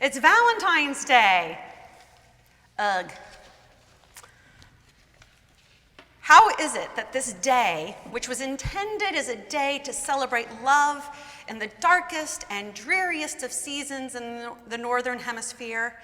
It's Valentine's Day. Ugh. How is it that this day, which was intended as a day to celebrate love in the darkest and dreariest of seasons in the Northern Hemisphere,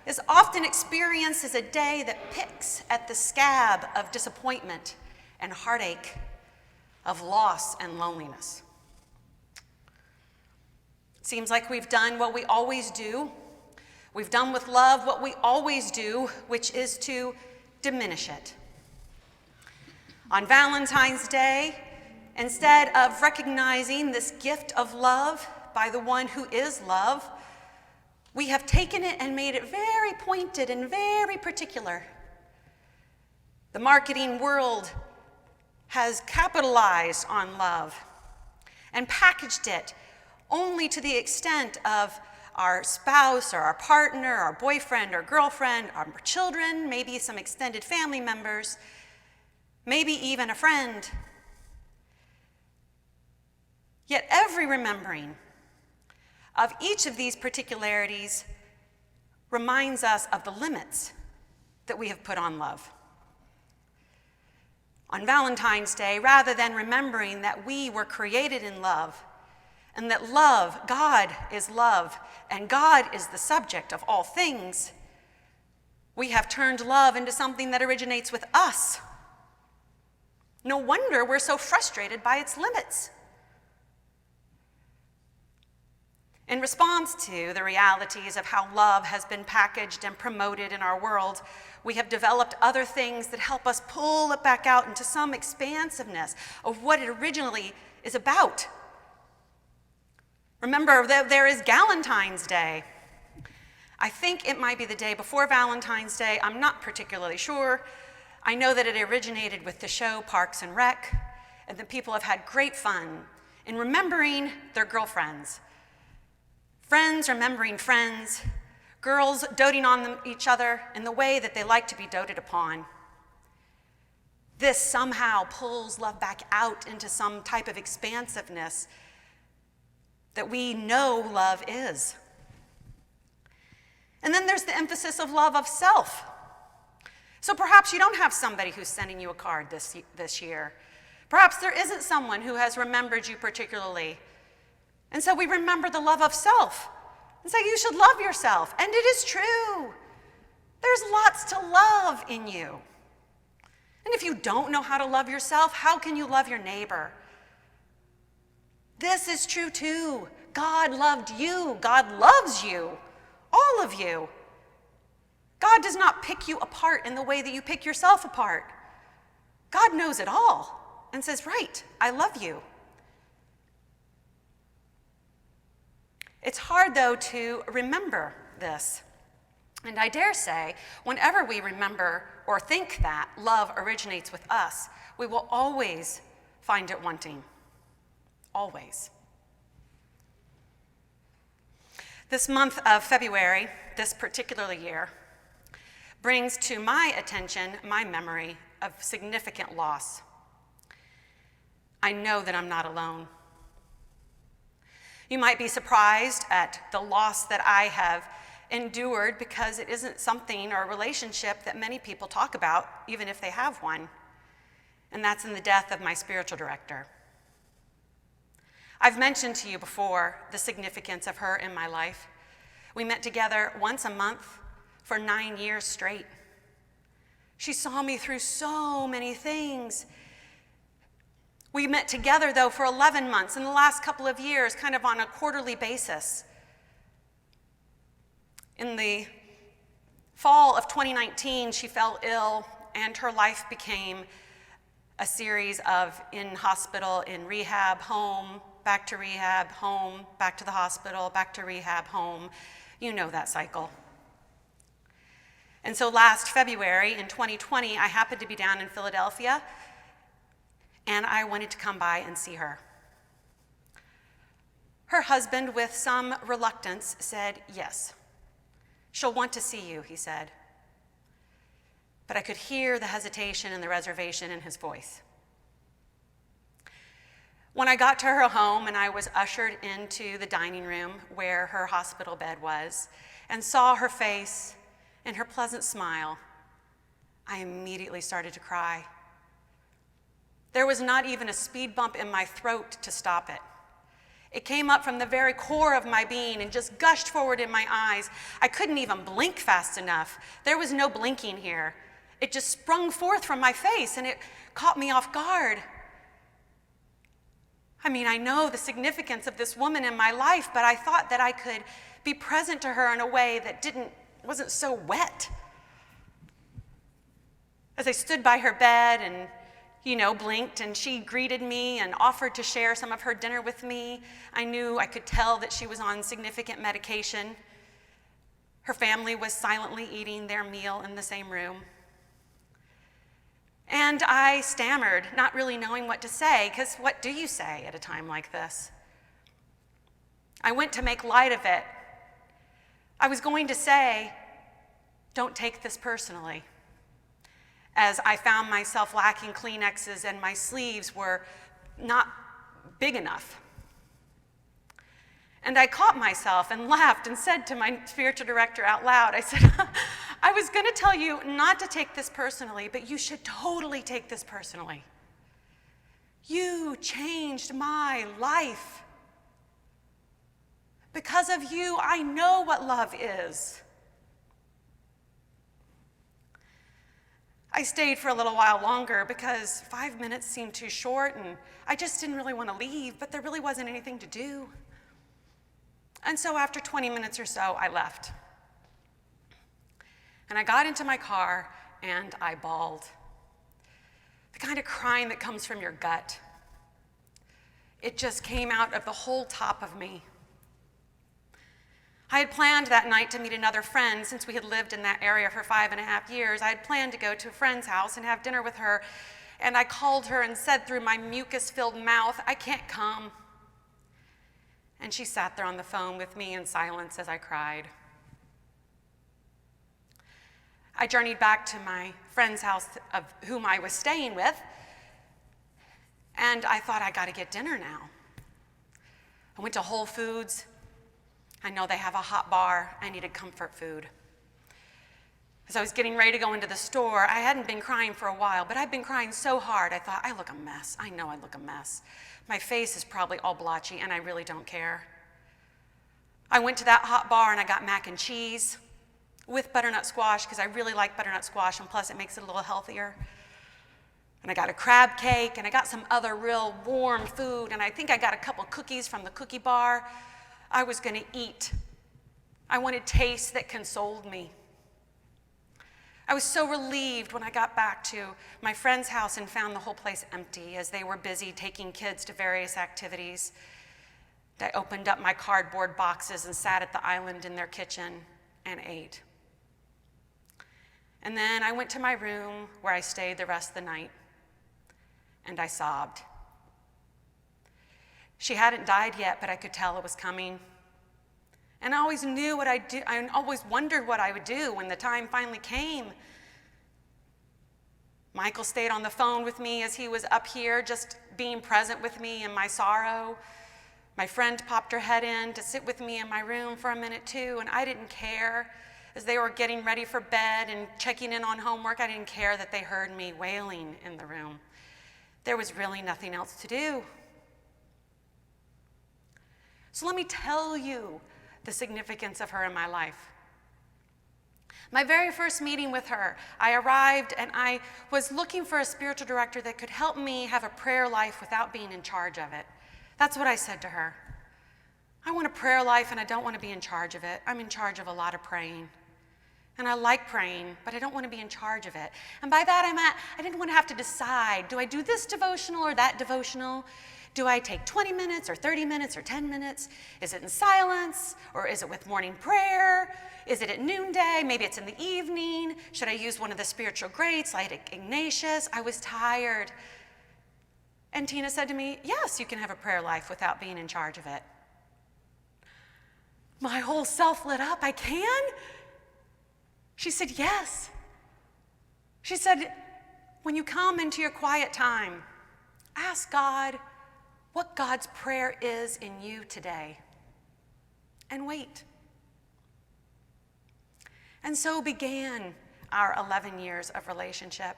is often experienced as a day that picks at the scab of disappointment and heartache, of loss and loneliness? It seems like we've done what we always do. We've done with love what we always do, which is to diminish it. On Valentine's Day, instead of recognizing this gift of love by the one who is love, we have taken it and made it very pointed and very particular. The marketing world has capitalized on love and packaged it only to the extent of our spouse or our partner, our boyfriend or girlfriend, our children, maybe some extended family members, maybe even a friend. Yet every remembering of each of these particularities reminds us of the limits that we have put on love. On Valentine's Day, rather than remembering that we were created in love, and that love, God is love, and God is the subject of all things, we have turned love into something that originates with us. No wonder we're so frustrated by its limits. In response to the realities of how love has been packaged and promoted in our world, we have developed other things that help us pull it back out into some expansiveness of what it originally is about. Remember that there is Galentine's Day. I think it might be the day before Valentine's Day. I'm not particularly sure. I know that it originated with the show Parks and Rec, and that people have had great fun in remembering their girlfriends. Friends remembering friends, girls doting on each other in the way that they like to be doted upon. This somehow pulls love back out into some type of expansiveness that we know love is. And then there's the emphasis of love of self. So perhaps you don't have somebody who's sending you a card this year. Perhaps there isn't someone who has remembered you particularly. And so we remember the love of self and say you should love yourself. And it is true. There's lots to love in you. And if you don't know how to love yourself, how can you love your neighbor? This is true too. God loved you. God loves you. All of you. God does not pick you apart in the way that you pick yourself apart. God knows it all and says, right, I love you. It's hard, though, to remember this. And I dare say, whenever we remember or think that love originates with us, we will always find it wanting. Always. This month of February, this particular year, brings to my attention my memory of significant loss. I know that I'm not alone. You might be surprised at the loss that I have endured because it isn't something or a relationship that many people talk about, even if they have one. And that's in the death of my spiritual director. I've mentioned to you before the significance of her in my life. We met together once a month for 9 years straight. She saw me through so many things. We met together, though, for 11 months in the last couple of years, kind of on a quarterly basis. In the fall of 2019, she fell ill, and her life became a series of in hospital, in rehab, home, back to rehab, home, back to the hospital, back to rehab, home. You know that cycle. And so last February in 2020, I happened to be down in Philadelphia, and I wanted to come by and see her. Her husband, with some reluctance, said, yes. She'll want to see you, he said. But I could hear the hesitation and the reservation in his voice. When I got to her home and I was ushered into the dining room where her hospital bed was and saw her face and her pleasant smile, I immediately started to cry. There was not even a speed bump in my throat to stop it. It came up from the very core of my being and just gushed forward in my eyes. I couldn't even blink fast enough. There was no blinking here. It just sprung forth from my face and it caught me off guard. I mean, I know the significance of this woman in my life, but I thought that I could be present to her in a way that wasn't so wet. As I stood by her bed and blinked, and she greeted me and offered to share some of her dinner with me, I could tell that she was on significant medication. Her family was silently eating their meal in the same room. And I stammered, not really knowing what to say, because what do you say at a time like this? I went to make light of it. I was going to say, "Don't take this personally," as I found myself lacking Kleenexes and my sleeves were not big enough. And I caught myself and laughed and said to my spiritual director out loud, I said, "I was going to tell you not to take this personally, but you should totally take this personally. You changed my life. Because of you, I know what love is." I stayed for a little while longer because 5 minutes seemed too short and I just didn't really want to leave, but there really wasn't anything to do. And so after 20 minutes or so, I left. And I got into my car and I bawled. The kind of crying that comes from your gut. It just came out of the whole top of me. I had planned that night to meet another friend. Since we had lived in that area for 5.5 years, I had planned to go to a friend's house and have dinner with her. And I called her and said through my mucus-filled mouth, "I can't come." And she sat there on the phone with me in silence as I cried. I journeyed back to my friend's house of whom I was staying with, and I thought, I gotta get dinner now. I went to Whole Foods. I know they have a hot bar. I needed comfort food. As I was getting ready to go into the store, I hadn't been crying for a while, but I'd been crying so hard, I thought, I look a mess. I know I look a mess. My face is probably all blotchy, and I really don't care. I went to that hot bar, and I got mac and cheese with butternut squash, because I really like butternut squash, and plus it makes it a little healthier. And I got a crab cake, and I got some other real warm food, and I think I got a couple cookies from the cookie bar. I was going to eat. I wanted taste that consoled me. I was so relieved when I got back to my friend's house and found the whole place empty as they were busy taking kids to various activities. I opened up my cardboard boxes and sat at the island in their kitchen and ate. And then I went to my room where I stayed the rest of the night, and I sobbed. She hadn't died yet, but I could tell it was coming. And I always knew what I'd do. I always wondered what I would do when the time finally came. Michael stayed on the phone with me as he was up here, just being present with me in my sorrow. My friend popped her head in to sit with me in my room for a minute too, and I didn't care. As they were getting ready for bed and checking in on homework, I didn't care that they heard me wailing in the room. There was really nothing else to do. So let me tell you the significance of her in my life. My very first meeting with her, I arrived and I was looking for a spiritual director that could help me have a prayer life without being in charge of it. That's what I said to her. I want a prayer life and I don't want to be in charge of it. I'm in charge of a lot of praying. And I like praying, but I don't want to be in charge of it. And by that I meant I didn't want to have to decide, do I do this devotional or that devotional? Do I take 20 minutes or 30 minutes or 10 minutes? Is it in silence or is it with morning prayer? Is it at noonday? Maybe it's in the evening. Should I use one of the spiritual greats like Ignatius? I was tired. And Tina said to me, yes, you can have a prayer life without being in charge of it. My whole self lit up. I can? She said, yes. She said, when you come into your quiet time, ask God, what God's prayer is in you today, and wait. And so began our 11 years of relationship.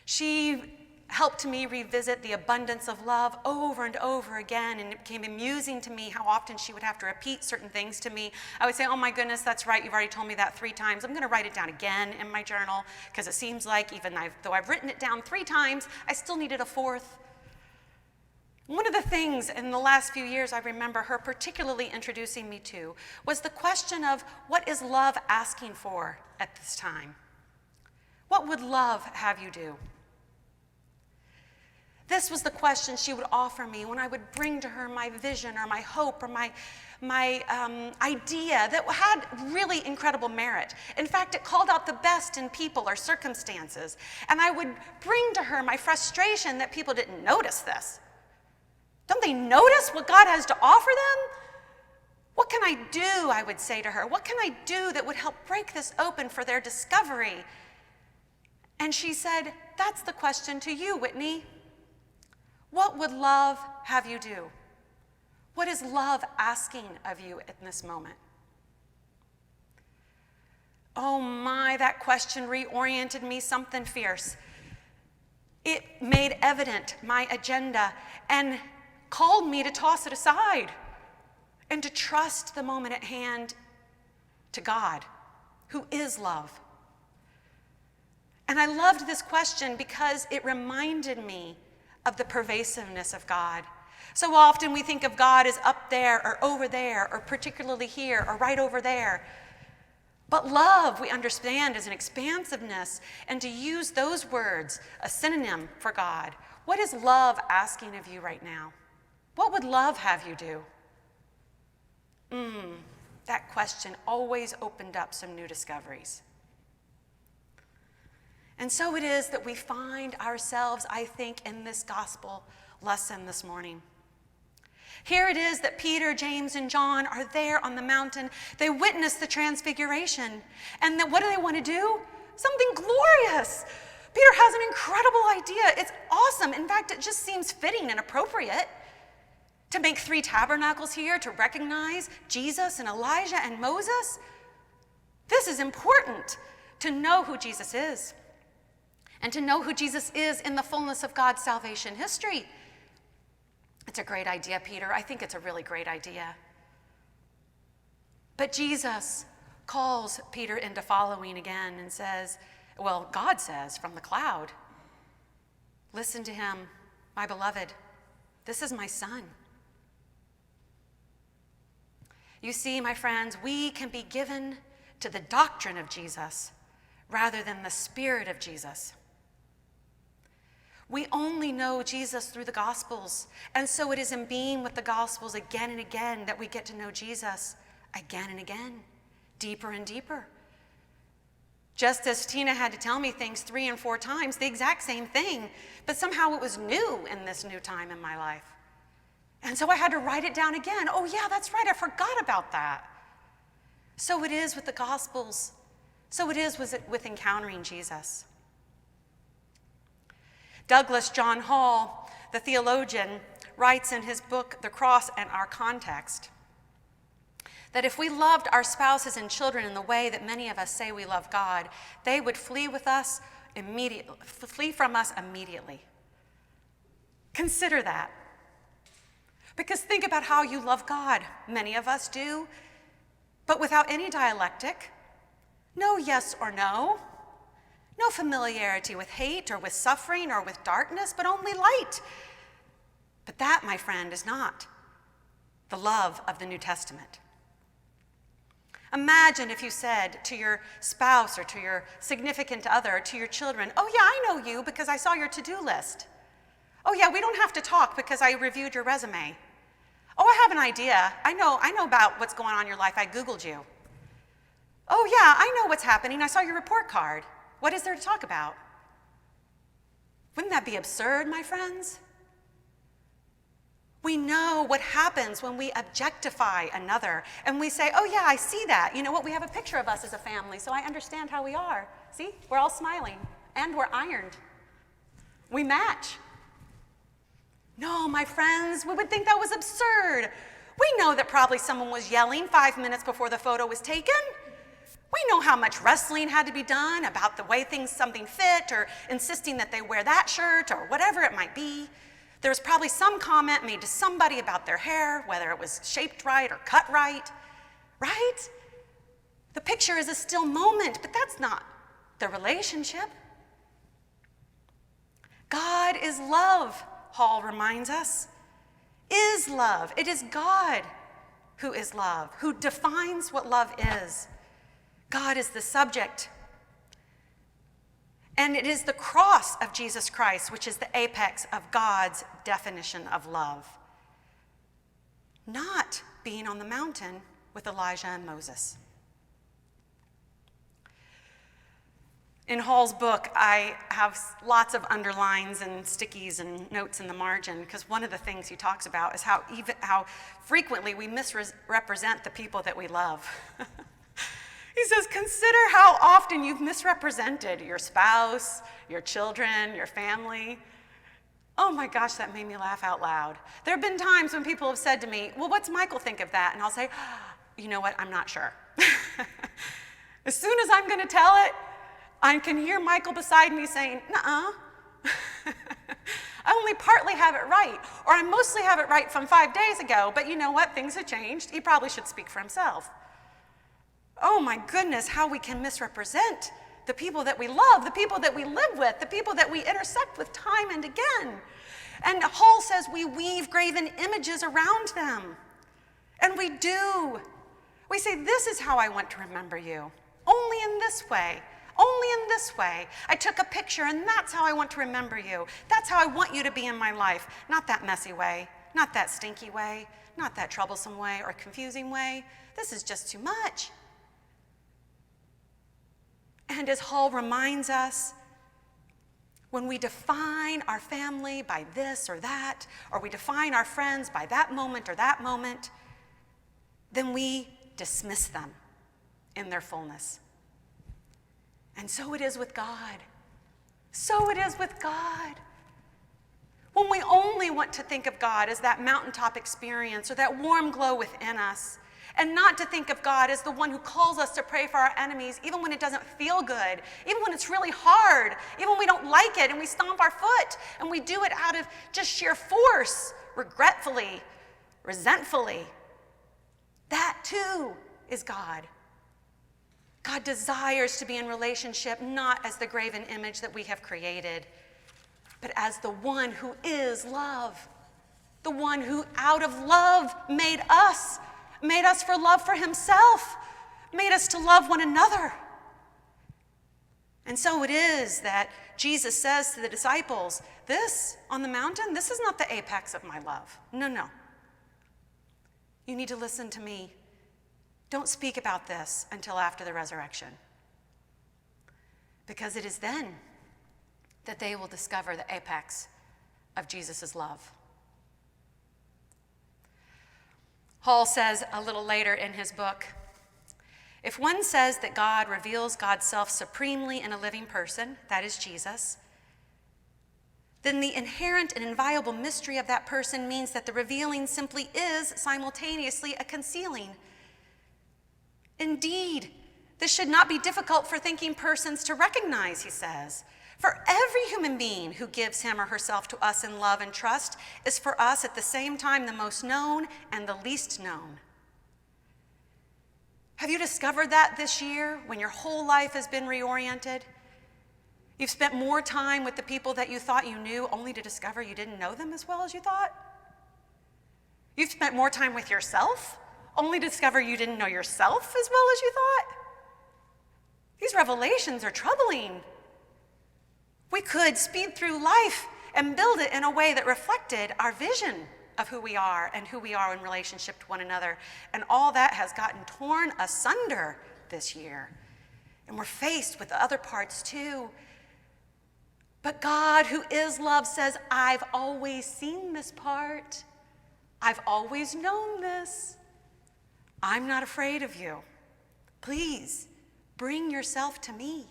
She helped me revisit the abundance of love over and over again, and it became amusing to me how often she would have to repeat certain things to me. I would say, oh my goodness, that's right, you've already told me that 3 times. I'm going to write it down again in my journal, because it seems like though I've written it down 3 times, I still needed a 4th. One of the things in the last few years I remember her particularly introducing me to was the question of, what is love asking for at this time? What would love have you do? This was the question she would offer me when I would bring to her my vision or my hope or my idea that had really incredible merit. In fact, it called out the best in people or circumstances. And I would bring to her my frustration that people didn't notice this. Don't they notice what God has to offer them? What can I do, I would say to her. What can I do that would help break this open for their discovery? And she said, that's the question to you, Whitney. What would love have you do? What is love asking of you in this moment? Oh my, that question reoriented me something fierce. It made evident my agenda and called me to toss it aside and to trust the moment at hand to God, who is love. And I loved this question because it reminded me of the pervasiveness of God. So often we think of God as up there or over there or particularly here or right over there. But love, we understand, is an expansiveness, and to use those words, a synonym for God. What is love asking of you right now? What would love have you do? That question always opened up some new discoveries. And so it is that we find ourselves, I think, in this gospel lesson this morning. Here it is that Peter, James, and John are there on the mountain. They witness the transfiguration. And then what do they want to do? Something glorious. Peter has an incredible idea. It's awesome. In fact, it just seems fitting and appropriate to make 3 tabernacles here to recognize Jesus and Elijah and Moses. This is important to know who Jesus is. And to know who Jesus is in the fullness of God's salvation history. It's a great idea, Peter. I think it's a really great idea. But Jesus calls Peter into following again and says, well, God says from the cloud, listen to him, my beloved. This is my son. You see, my friends, we can be given to the doctrine of Jesus rather than the spirit of Jesus. We only know Jesus through the Gospels, and so it is in being with the Gospels again and again that we get to know Jesus again and again, deeper and deeper. Just as Tina had to tell me things 3 and 4 times, the exact same thing, but somehow it was new in this new time in my life. And so I had to write it down again. Oh yeah, that's right, I forgot about that. So it is with the Gospels. So it is with encountering Jesus. Douglas John Hall, the theologian, writes in his book, The Cross and Our Context, that if we loved our spouses and children in the way that many of us say we love God, they would flee from us immediately. Consider that. Because think about how you love God. Many of us do, but without any dialectic. No yes or no. No familiarity with hate or with suffering or with darkness, but only light. But that, my friend, is not the love of the New Testament. Imagine if you said to your spouse or to your significant other, to your children, oh yeah, I know you because I saw your to-do list. Oh yeah, we don't have to talk because I reviewed your resume. Oh, I have an idea. I know about what's going on in your life. I Googled you. Oh yeah, I know what's happening. I saw your report card. What is there to talk about? Wouldn't that be absurd, my friends? We know what happens when we objectify another and we say, oh yeah, I see that. You know what, we have a picture of us as a family, so I understand how we are. See, we're all smiling and we're ironed. We match. No, my friends, we would think that was absurd. We know that probably someone was yelling 5 minutes before the photo was taken. We know how much wrestling had to be done about the way something fit, or insisting that they wear that shirt, or whatever it might be. There was probably some comment made to somebody about their hair, whether it was shaped right or cut right? The picture is a still moment, but that's not the relationship. God is love, Hall reminds us. Is love. It is God who is love, who defines what love is. God is the subject. And it is the cross of Jesus Christ, which is the apex of God's definition of love. Not being on the mountain with Elijah and Moses. In Hall's book, I have lots of underlines and stickies and notes in the margin, because one of the things he talks about is how frequently we misrepresent the people that we love. He says, consider how often you've misrepresented your spouse, your children, your family. Oh my gosh, that made me laugh out loud. There have been times when people have said to me, well, what's Michael think of that? And I'll say, you know what, I'm not sure. As soon as I'm gonna tell it, I can hear Michael beside me saying, nuh-uh. I only partly have it right, or I mostly have it right from 5 days ago, but you know what, things have changed. He probably should speak for himself. Oh my goodness, how we can misrepresent the people that we love, the people that we live with, the people that we intersect with time and again. And Hall says we weave graven images around them. And we do. We say, this is how I want to remember you. Only in this way. Only in this way. I took a picture and that's how I want to remember you. That's how I want you to be in my life. Not that messy way, not that stinky way, not that troublesome way or confusing way. This is just too much. And as Hall reminds us, when we define our family by this or that, or we define our friends by that moment or that moment, then we dismiss them in their fullness. And so it is with God. So it is with God. When we only want to think of God as that mountaintop experience or that warm glow within us, and not to think of God as the one who calls us to pray for our enemies, even when it doesn't feel good, even when it's really hard, even when we don't like it and we stomp our foot and we do it out of just sheer force, regretfully, resentfully. That too is God. God desires to be in relationship not as the graven image that we have created, but as the one who is love, the one who out of love made us for love for himself, made us to love one another. And so it is that Jesus says to the disciples, this on the mountain, this is not the apex of my love. No. You need to listen to me. Don't speak about this until after the resurrection. Because it is then that they will discover the apex of Jesus' love. Hall says a little later in his book, if one says that God reveals God's self supremely in a living person, that is Jesus, then the inherent and inviolable mystery of that person means that the revealing simply is simultaneously a concealing. Indeed, this should not be difficult for thinking persons to recognize, he says. For every human being who gives him or herself to us in love and trust is for us at the same time the most known and the least known. Have you discovered that this year when your whole life has been reoriented? You've spent more time with the people that you thought you knew only to discover you didn't know them as well as you thought? You've spent more time with yourself only to discover you didn't know yourself as well as you thought? These revelations are troubling. We could speed through life and build it in a way that reflected our vision of who we are and who we are in relationship to one another. And all that has gotten torn asunder this year. And we're faced with the other parts too. But God, who is love, says, I've always seen this part. I've always known this. I'm not afraid of you. Please, bring yourself to me.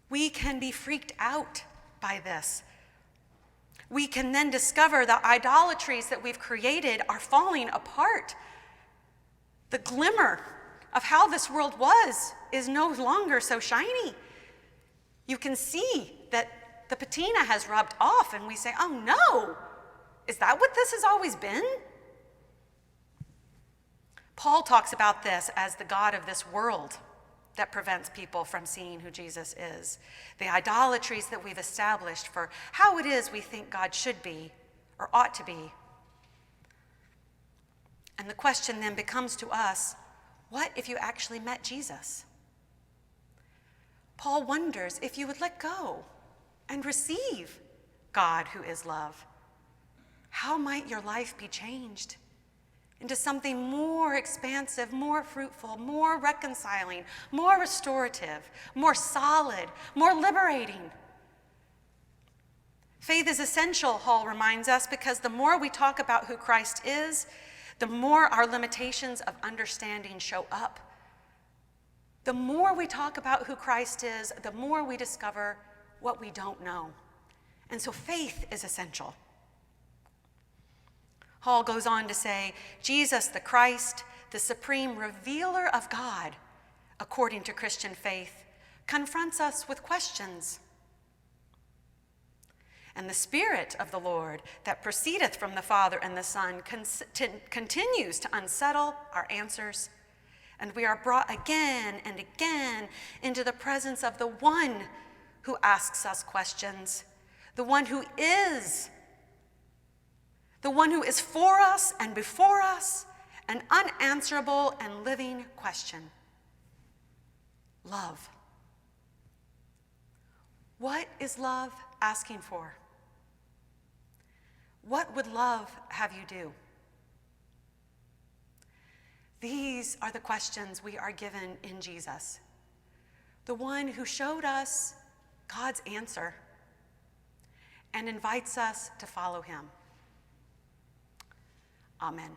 We can be freaked out by this, we can then discover the idolatries that we've created are falling apart. The glimmer of how this world was is no longer so shiny. You can see that the patina has rubbed off, and we say, oh no, is that what this has always been? Paul talks about this as the God of this world that prevents people from seeing who Jesus is. The idolatries that we've established for how it is we think God should be or ought to be. And the question then becomes to us, what if you actually met Jesus? Paul wonders if you would let go and receive God who is love. How might your life be changed into something more expansive, more fruitful, more reconciling, more restorative, more solid, more liberating? Faith is essential, Hall reminds us, because the more we talk about who Christ is, the more our limitations of understanding show up. The more we talk about who Christ is, the more we discover what we don't know. And so faith is essential. Hall goes on to say, Jesus the Christ, the supreme revealer of God, according to Christian faith, confronts us with questions. And the Spirit of the Lord that proceedeth from the Father and the Son continues to unsettle our answers. And we are brought again and again into the presence of the one who asks us questions, the one who is for us and before us, an unanswerable and living question. Love. What is love asking for? What would love have you do? These are the questions we are given in Jesus, the one who showed us God's answer and invites us to follow him. Amen.